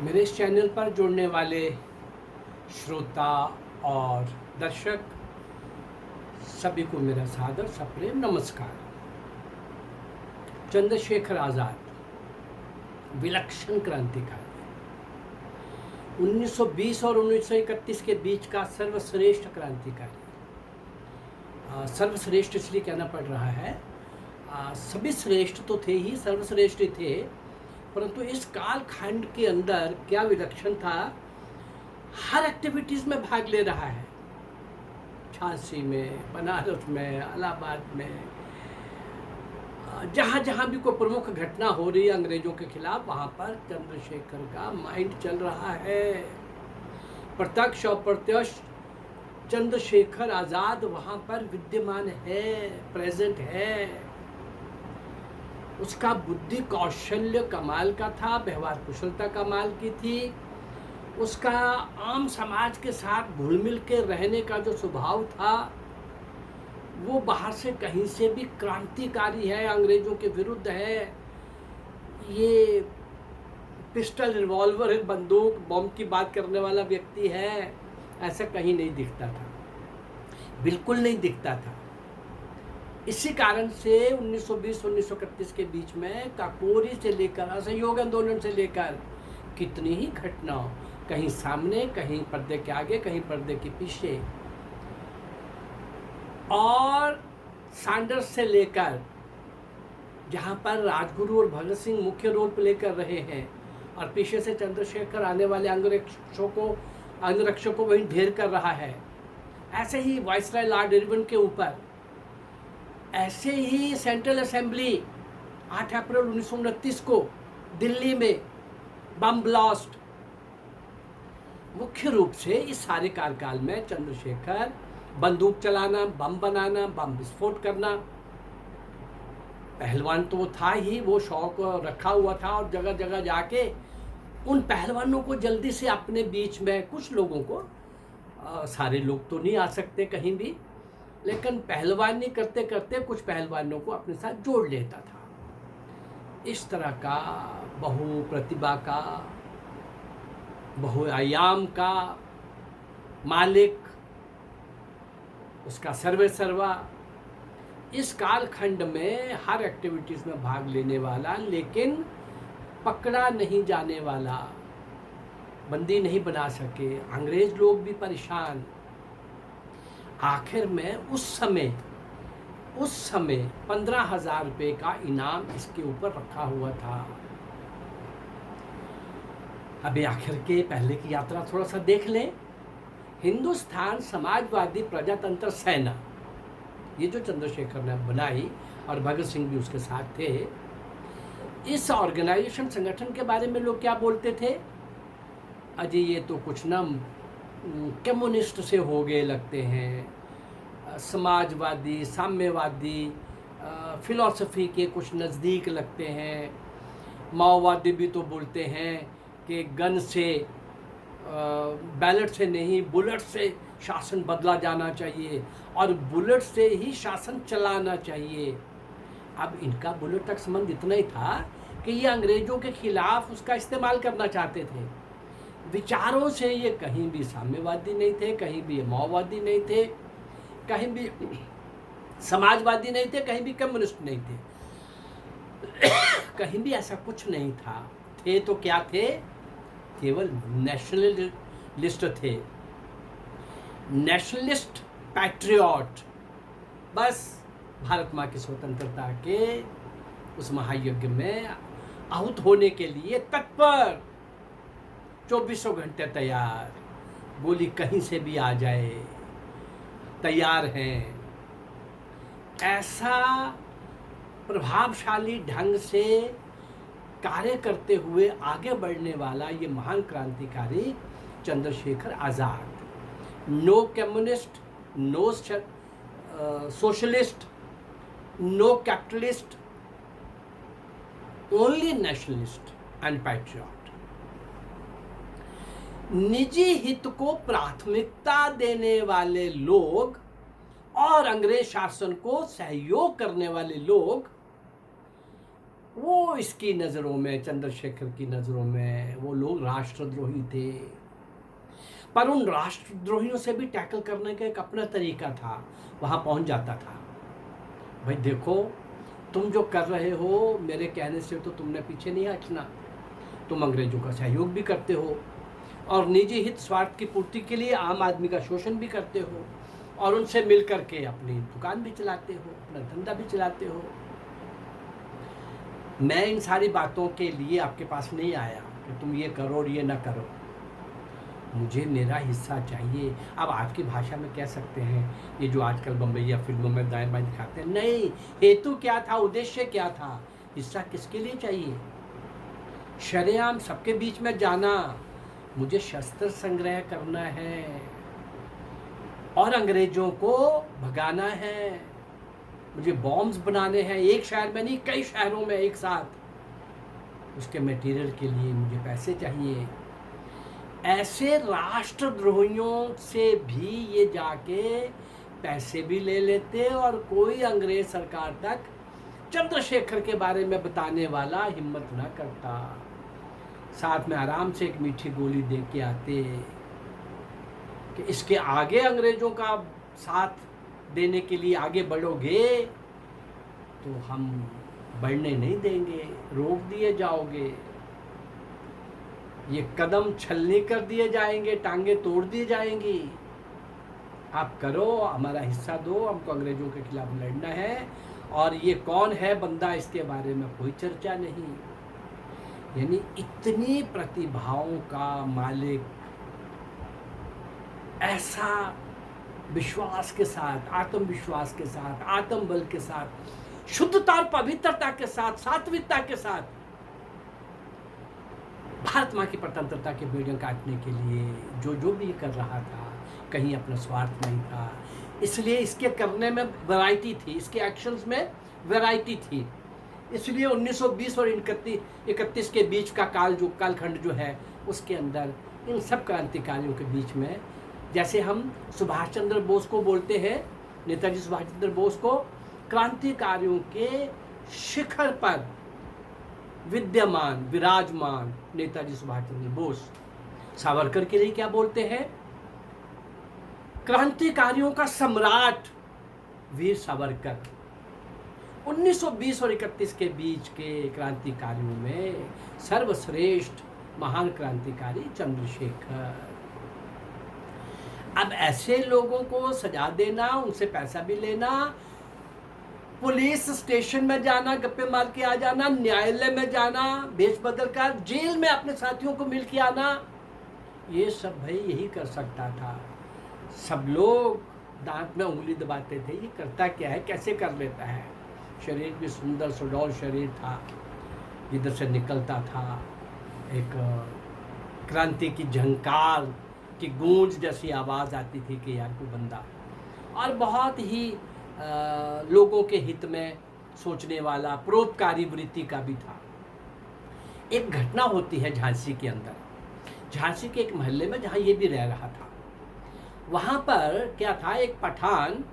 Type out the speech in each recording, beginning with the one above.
मेरे इस चैनल पर जुड़ने वाले श्रोता और दर्शक सभी को मेरा सादर सप्रेम नमस्कार। चंद्रशेखर आज़ाद विलक्षण क्रांतिकारी, 1920 और 1931 के बीच का सर्वश्रेष्ठ क्रांतिकारी। सर्वश्रेष्ठ इसलिए कहना पड़ रहा है, सभी श्रेष्ठ तो थे ही, सर्वश्रेष्ठ थे, परंतु इस कालखंड के अंदर क्या विलक्षण था। हर एक्टिविटीज़ में भाग ले रहा है, झांसी में, बनारस में, इलाहाबाद में, जहाँ जहाँ भी कोई प्रमुख घटना हो रही है अंग्रेजों के खिलाफ, वहाँ पर चंद्रशेखर का माइंड चल रहा है। प्रत्यक्ष और अप्रत्यक्ष चंद्रशेखर आज़ाद वहाँ पर विद्यमान है, प्रेजेंट है। उसका बुद्धि कौशल्य कमाल का था, व्यवहार कुशलता कमाल की थी। उसका आम समाज के साथ घुल मिल के रहने का जो स्वभाव था वो बाहर से कहीं से भी क्रांतिकारी है, अंग्रेजों के विरुद्ध है। ये पिस्टल, रिवॉल्वर, बंदूक, बॉम्ब की बात करने वाला व्यक्ति है, ऐसा कहीं नहीं दिखता था, बिल्कुल नहीं दिखता था। इसी कारण से 1920-1931 के बीच में काकोरी से लेकर असहयोग आंदोलन से लेकर कितनी ही घटनाओं, कहीं सामने, कहीं पर्दे के आगे, कहीं पर्दे के पीछे, और सैंडर्स से लेकर जहाँ पर राजगुरु और भगत सिंह मुख्य रोल प्ले कर रहे हैं और पीछे से चंद्रशेखर आने वाले अंगरक्षकों को वहीं ढेर कर रहा है। ऐसे ही वाइसराय लॉर्ड इरविन के ऊपर, ऐसे ही सेंट्रल असेंबली 8 अप्रैल 1929 को दिल्ली में बम ब्लास्ट। मुख्य रूप से इस सारे कार्यकाल में चंद्रशेखर बंदूक चलाना, बम बनाना, बम विस्फोट करना, पहलवान तो था ही, वो शौक रखा हुआ था और जगह जगह जाके उन पहलवानों को जल्दी से अपने बीच में, कुछ लोगों को, सारे लोग तो नहीं आ सकते कहीं भी, लेकिन पहलवानी करते करते कुछ पहलवानों को अपने साथ जोड़ लेता था। इस तरह का बहु प्रतिभा का, बहुआयाम का मालिक, उसका सर्वे सर्वा, इस कालखंड में हर एक्टिविटीज़ में भाग लेने वाला, लेकिन पकड़ा नहीं जाने वाला, बंदी नहीं बना सके, अंग्रेज लोग भी परेशान। आखिर में उस समय 15,000 रुपये का इनाम इसके ऊपर रखा हुआ था। अभी आखिर के पहले की यात्रा थोड़ा सा देख लें। हिंदुस्तान समाजवादी प्रजातंत्र सेना, ये जो चंद्रशेखर ने बनाई और भगत सिंह भी उसके साथ थे, इस ऑर्गेनाइजेशन, संगठन के बारे में लोग क्या बोलते थे, अजय ये तो कुछ ना कम्युनिस्ट से हो गए लगते हैं, समाजवादी, साम्यवादी फिलॉसफी के कुछ नज़दीक लगते हैं। माओवादी भी तो बोलते हैं कि गन से, बैलेट से नहीं, बुलेट से शासन बदला जाना चाहिए और बुलेट से ही शासन चलाना चाहिए। अब इनका बुलेट तक संबंध इतना ही था कि ये अंग्रेजों के खिलाफ उसका इस्तेमाल करना चाहते थे। विचारों से ये कहीं भी साम्यवादी नहीं थे, कहीं भी माओवादी नहीं थे, कहीं भी समाजवादी नहीं थे, कहीं भी कम्युनिस्ट नहीं थे, कहीं भी ऐसा कुछ नहीं था। थे तो क्या थे, केवल नेशनलिस्ट थे, नेशनलिस्ट पैट्रियट। बस भारत माँ की स्वतंत्रता के उस महायज्ञ में आहूत होने के लिए तत्पर, 24 घंटे तैयार, गोली कहीं से भी आ जाए तैयार हैं। ऐसा प्रभावशाली ढंग से कार्य करते हुए आगे बढ़ने वाला ये महान क्रांतिकारी Chandrashekhar Azad. No communist, no socialist, no capitalist, only nationalist and patriot. निजी हित को प्राथमिकता देने वाले लोग और अंग्रेज शासन को सहयोग करने वाले लोग वो इसकी नज़रों में, चंद्रशेखर की नज़रों में वो लोग राष्ट्रद्रोही थे। पर उन राष्ट्रद्रोहियों से भी टैकल करने का एक अपना तरीका था, वहाँ पहुँच जाता था। भाई देखो, तुम जो कर रहे हो मेरे कहने से तो तुमने पीछे नहीं हटना, तुम अंग्रेजों का सहयोग भी करते हो और निजी हित स्वार्थ की पूर्ति के लिए आम आदमी का शोषण भी करते हो और उनसे मिल करके अपनी दुकान भी चलाते हो, अपना धंधा भी चलाते हो। मैं इन सारी बातों के लिए आपके पास नहीं आया कि तुम ये करो और ये ना करो, मुझे मेरा हिस्सा चाहिए। अब आपकी भाषा में कह सकते हैं ये जो आजकल बम्बईया फिल्मों में दाएं बाएं दिखाते हैं, नहीं, हेतु क्या था, उद्देश्य क्या था, हिस्सा किसके लिए चाहिए? शरेआम सबके बीच में जाना, मुझे शस्त्र संग्रह करना है और अंग्रेजों को भगाना है, मुझे बॉम्ब्स बनाने हैं, एक शहर में नहीं कई शहरों में एक साथ। उसके मटेरियल के लिए मुझे पैसे चाहिए। ऐसे राष्ट्रद्रोहियों से भी ये जाके पैसे भी ले लेते और कोई अंग्रेज सरकार तक चंद्रशेखर के बारे में बताने वाला हिम्मत ना करता। साथ में आराम से एक मीठी गोली दे के आते कि इसके आगे अंग्रेजों का साथ देने के लिए आगे बढ़ोगे तो हम बढ़ने नहीं देंगे, रोक दिए जाओगे, ये कदम छलनी कर दिए जाएंगे, टांगे तोड़ दी जाएंगी। आप करो, हमारा हिस्सा दो, हमको अंग्रेजों के खिलाफ लड़ना है और ये कौन है बंदा इसके बारे में कोई चर्चा नहीं। यानी इतनी प्रतिभाओं का मालिक ऐसा विश्वास के साथ, आत्मविश्वास के साथ, आत्मबल के साथ, शुद्धता और पवित्रता के साथ, सात्विकता के साथ भारत माँ की स्वतंत्रता के बेड़ियां काटने के लिए जो भी कर रहा था, कहीं अपना स्वार्थ नहीं था। इसलिए इसके करने में वैरायटी थी, इसके एक्शंस में वैरायटी थी। इसलिए 1920 और 31 के बीच का कालखंड जो है उसके अंदर इन सब क्रांतिकारियों के बीच में, जैसे हम सुभाष चंद्र बोस को बोलते हैं, नेताजी सुभाष चंद्र बोस को क्रांतिकारियों के शिखर पर विद्यमान विराजमान नेताजी सुभाष चंद्र बोस। सावरकर के लिए क्या बोलते हैं? क्रांतिकारियों का सम्राट वीर सावरकर। 1920 और 31 के बीच के क्रांतिकारियों में सर्वश्रेष्ठ महान क्रांतिकारी चंद्रशेखर। अब ऐसे लोगों को सजा देना, उनसे पैसा भी लेना, पुलिस स्टेशन में जाना, गप्पे मार के आ जाना, न्यायालय में जाना, भेष बदल कर जेल में अपने साथियों को मिल के आना, ये सब भाई यही कर सकता था। सब लोग दांत में उंगली दबाते थे, ये करता क्या है, कैसे कर लेता है। शरीर भी सुंदर सुडौल शरीर था, जिधर से निकलता था एक क्रांति की झंकार की गूंज जैसी आवाज़ आती थी कि यार कोई बंदा, और बहुत ही लोगों के हित में सोचने वाला, परोपकारी वृत्ति का भी था। एक घटना होती है झांसी के अंदर, झांसी के एक मोहल्ले में जहाँ ये भी रह रहा था। वहाँ पर क्या था, एक पठान,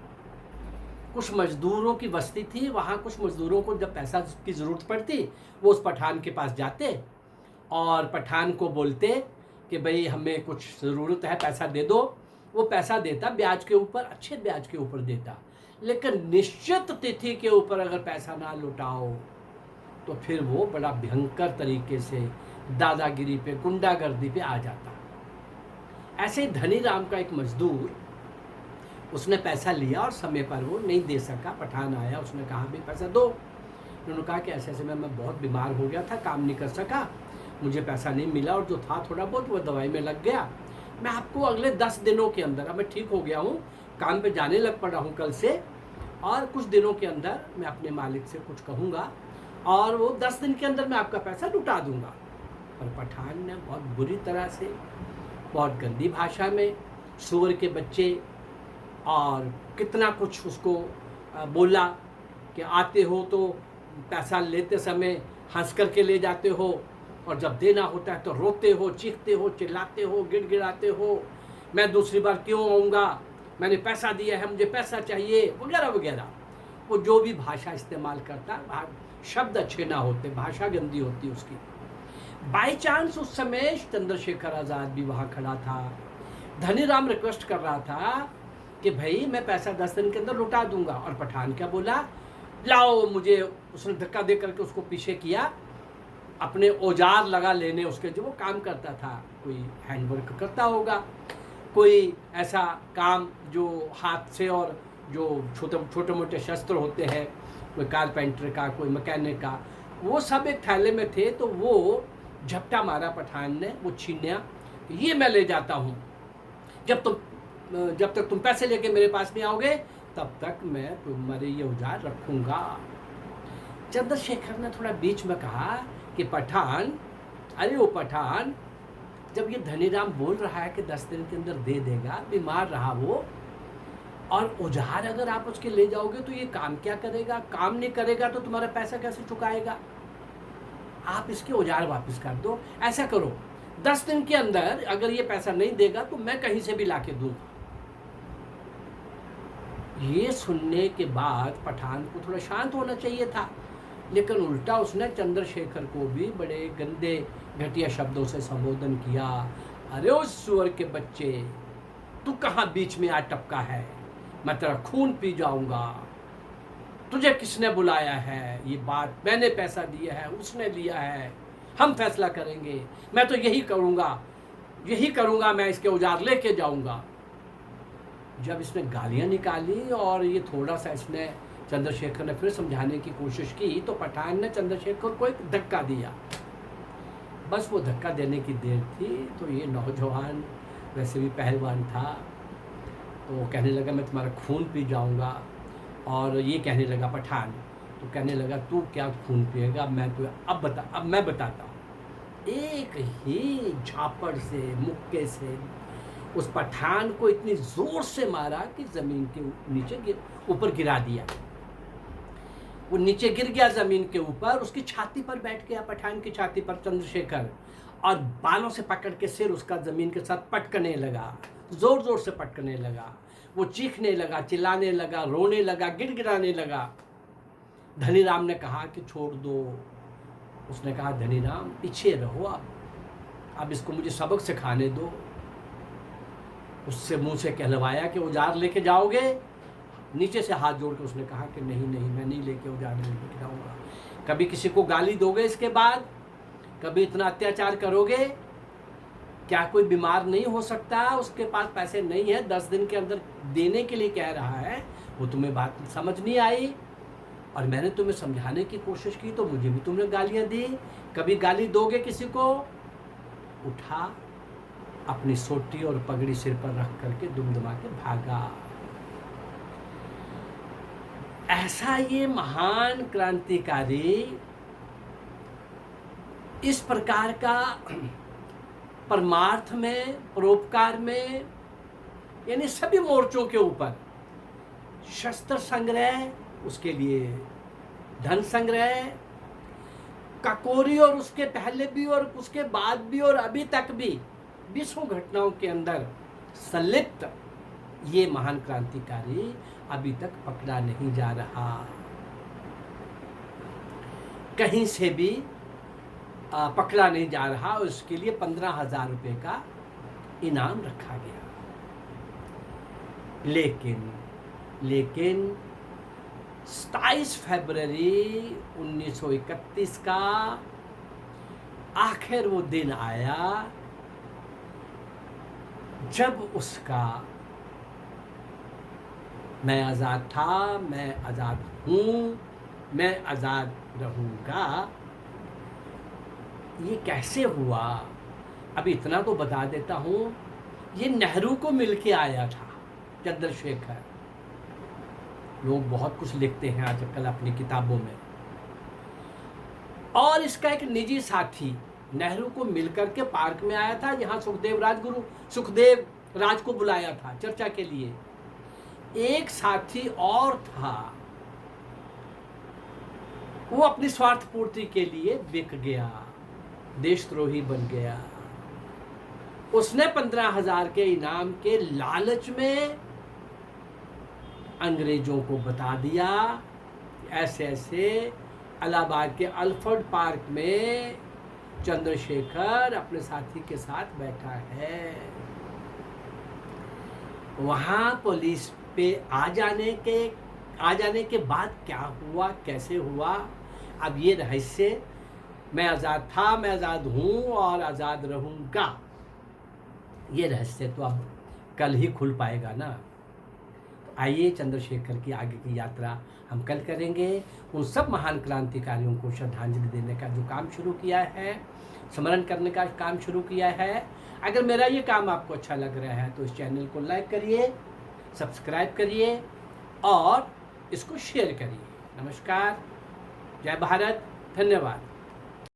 कुछ मजदूरों की बस्ती थी, वहाँ कुछ मजदूरों को जब पैसा की ज़रूरत पड़ती वो उस पठान के पास जाते और पठान को बोलते कि भाई हमें कुछ ज़रूरत है, पैसा दे दो। वो पैसा देता, ब्याज के ऊपर, अच्छे ब्याज के ऊपर देता, लेकिन निश्चित तिथि के ऊपर अगर पैसा ना लौटाओ तो फिर वो बड़ा भयंकर तरीके से दादागिरी पे, गुंडागर्दी पे आ जाता। ऐसे ही धनी राम का एक मजदूर, उसने पैसा लिया और समय पर वो नहीं दे सका। पठान आया, उसने कहा भी पैसा दो। उन्होंने कहा कि ऐसे मैं बहुत बीमार हो गया था, काम नहीं कर सका, मुझे पैसा नहीं मिला और जो था थोड़ा बहुत वो दवाई में लग गया। मैं आपको अगले 10 दिनों के अंदर, अब मैं ठीक हो गया हूँ, काम पे जाने लग पड़ा हूँ कल से, और कुछ दिनों के अंदर मैं अपने मालिक से कुछ कहूँगा और वो 10 दिन के अंदर मैं आपका पैसा लुटा दूँगा। पर पठान ने बहुत बुरी तरह से, बहुत गंदी भाषा में, सुअर के बच्चे और कितना कुछ उसको बोला कि आते हो तो पैसा लेते समय हंस करके ले जाते हो और जब देना होता है तो रोते हो, चीखते हो, चिल्लाते हो, गिड़गिड़ाते हो, मैं दूसरी बार क्यों आऊँगा, मैंने पैसा दिया है, मुझे पैसा चाहिए, वगैरह वगैरह। वो जो भी भाषा इस्तेमाल करता, शब्द अच्छे ना होते, भाषा गंदी होती उसकी। बाई चांस उस समय चंद्रशेखर आज़ाद भी वहाँ खड़ा था। धनीराम रिक्वेस्ट कर रहा था कि भाई मैं पैसा 10 दिन के अंदर लौटा दूंगा, और पठान क्या बोला, लाओ मुझे। उसने धक्का दे करके उसको पीछे किया, अपने औजार लगा लेने उसके, जो वो काम करता था, कोई हैंडवर्क करता होगा, कोई ऐसा काम जो हाथ से, और जो छोटे मोटे शस्त्र होते हैं, कोई कारपेंटर का, कोई मैकेनिक का, वो सब एक थैले में थे। तो वो झपटा मारा पठान ने, वो छीना, ये मैं ले जाता हूँ, जब तक तुम पैसे लेके मेरे पास नहीं आओगे तब तक मैं तुम्हारे ये औजार रखूँगा। चंद्रशेखर ने थोड़ा बीच में कहा कि पठान, अरे वो पठान, जब ये धनीराम बोल रहा है कि 10 दिन के अंदर दे देगा, बीमार रहा वो, और औजार अगर आप उसके ले जाओगे तो ये काम क्या करेगा, काम नहीं करेगा तो तुम्हारा पैसा कैसे चुकाएगा, आप इसके औजार वापस कर दो। ऐसा करो, 10 दिन के अंदर अगर ये पैसा नहीं देगा तो मैं कहीं से भी लाके दूंगा। ये सुनने के बाद पठान को थोड़ा शांत होना चाहिए था, लेकिन उल्टा उसने चंद्रशेखर को भी बड़े गंदे घटिया शब्दों से संबोधन किया। अरे उस सुअर के बच्चे, तू कहाँ बीच में आ टपका है, मैं तेरा खून पी जाऊंगा, तुझे किसने बुलाया है, ये बात मैंने पैसा दिया है, उसने लिया है, हम फैसला करेंगे, मैं तो यही करूंगा, मैं इसके औजार लेके जाऊंगा। जब इसने गालियां निकाली और ये थोड़ा सा इसने, चंद्रशेखर ने फिर समझाने की कोशिश की, तो पठान ने चंद्रशेखर को एक धक्का दिया। बस वो धक्का देने की देर थी तो ये नौजवान, वैसे भी पहलवान था, तो वो कहने लगा मैं तुम्हारा खून पी जाऊंगा। और ये कहने लगा पठान, तो कहने लगा तू क्या खून पिएगा, मैं तो अब मैं बताता हूँ। एक ही झापड़ से, मुक्के से उस पठान को इतनी जोर से मारा कि जमीन के नीचे ऊपर गिरा दिया। वो नीचे गिर गया जमीन के ऊपर, उसकी छाती पर बैठ गया, पठान की छाती पर चंद्रशेखर, और बालों से पकड़ के सिर उसका जमीन के साथ पटकने लगा, जोर जोर से पटकने लगा। वो चीखने लगा, चिल्लाने लगा, रोने लगा, गिड़गिड़ाने लगा। धनीराम ने कहा कि छोड़ दो। उसने कहा धनीराम पीछे रहो, अब इसको मुझे सबक सिखाने दो। उससे मुंह से कहलवाया कि औजार लेके जाओगे, नीचे से हाथ जोड़ के उसने कहा कि नहीं मैं नहीं लेके औजार लेके जाऊंगा। कभी किसी को गाली दोगे इसके बाद, कभी इतना अत्याचार करोगे, क्या कोई बीमार नहीं हो सकता, उसके पास पैसे नहीं है, 10 दिन के अंदर देने के लिए कह रहा है, वो तुम्हें बात समझ नहीं आई, और मैंने तुम्हें समझाने की कोशिश की तो मुझे भी तुमने गालियां दी। कभी गाली दोगे किसी को, उठा अपनी सोटी और पगड़ी सिर पर रख करके दुमदुमा के भागा। ऐसा ये महान क्रांतिकारी इस प्रकार का परमार्थ में, परोपकार में, यानी सभी मोर्चों के ऊपर शस्त्र संग्रह, उसके लिए धन संग्रह, काकोरी, और उसके पहले भी और उसके बाद भी और अभी तक भी विश्व घटनाओं के अंदर संलिप्त ये महान क्रांतिकारी अभी तक पकड़ा नहीं जा रहा। कहीं से भी पकड़ा नहीं जा रहा, और उसके लिए 15,000 रुपये का इनाम रखा गया। लेकिन 27 फरवरी 1931 का आखिर वो दिन आया जब उसका मैं आज़ाद था, मैं आज़ाद हूँ, मैं आज़ाद रहूँगा, ये कैसे हुआ। अब इतना तो बता देता हूँ, ये नेहरू को मिलके आया था चंद्रशेखर। लोग बहुत कुछ लिखते हैं आजकल अपनी किताबों में, और इसका एक निजी साथी नेहरू को मिलकर के पार्क में आया था, जहाँ सुखदेव राज को बुलाया था चर्चा के लिए। एक साथी और था, वो अपनी स्वार्थ पूर्ति के लिए बिक गया, देशद्रोही बन गया। उसने 15,000 के इनाम के लालच में अंग्रेजों को बता दिया ऐसे ऐसे इलाहाबाद के अल्फ्रेड पार्क में चंद्रशेखर अपने साथी के साथ बैठा है। वहाँ पुलिस पे आ जाने के बाद क्या हुआ, कैसे हुआ, अब ये रहस्य, मैं आज़ाद था, मैं आज़ाद हूँ और आज़ाद रहूँगा, ये रहस्य तो अब कल ही खुल पाएगा ना। तो आइए चंद्रशेखर की आगे की यात्रा हम कल करेंगे। उन सब महान क्रांतिकारियों को श्रद्धांजलि देने का जो काम शुरू किया है, स्मरण करने का काम शुरू किया है। अगर मेरा ये काम आपको अच्छा लग रहा है तो इस चैनल को लाइक करिए, सब्सक्राइब करिए और इसको शेयर करिए। नमस्कार, जय भारत, धन्यवाद।